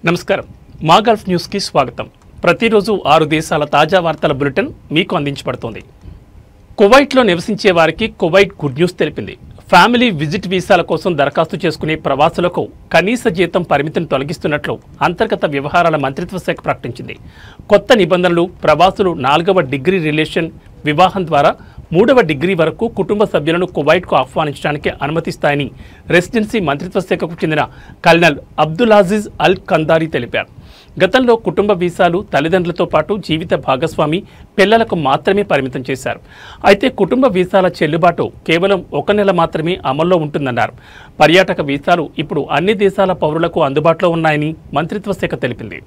నమస్కారం మా Gulf news కి స్వాగతం। ప్రతిరోజు 6 దేశాల తాజా వార్తల బులెటిన్ మీకు అందించబడుతుంది। కువైట్లో నివసించే వారికి కువైట్ గుడ్ న్యూస్ తెలిపింది। ఫ్యామిలీ విజిట్ వీసాల కోసం దరఖాస్తు చేసుకునే ప్రవాసులకు కనీస జీతం పరిమితిని తొలగిస్తున్నట్లు అంతర్గత వ్యవహారాల మంత్రిత్వ శాఖ ప్రకటించింది। కొత్త నిబంధనలు ప్రవాసులు 4వ డిగ్రీ రిలేషన్ వివాహం ద్వారా 3వ డిగ్రీ వరకు కుటుంబ సభ్యులను కువైట్కు ఆహ్వానించడానికి అనుమతిస్తాయని రెసిడెన్సీ మంత్రిత్వ శాఖకు చెందిన కల్నల్ అబ్దులాజీజ్ అల్ కందారీ తెలిపారు। గతంలో కుటుంబ వీసాలు తల్లిదండ్రులతో పాటు జీవిత భాగస్వామి పిల్లలకు మాత్రమే పరిమితం చేశారు। అయితే కుటుంబ వీసాల చెల్లుబాటు కేవలం 1 నెల మాత్రమే అమల్లో ఉంటుందన్నారు। పర్యాటక వీసాలు ఇప్పుడు అన్ని దేశాల పౌరులకు అందుబాటులో ఉన్నాయని మంత్రిత్వ శాఖ తెలిపింది।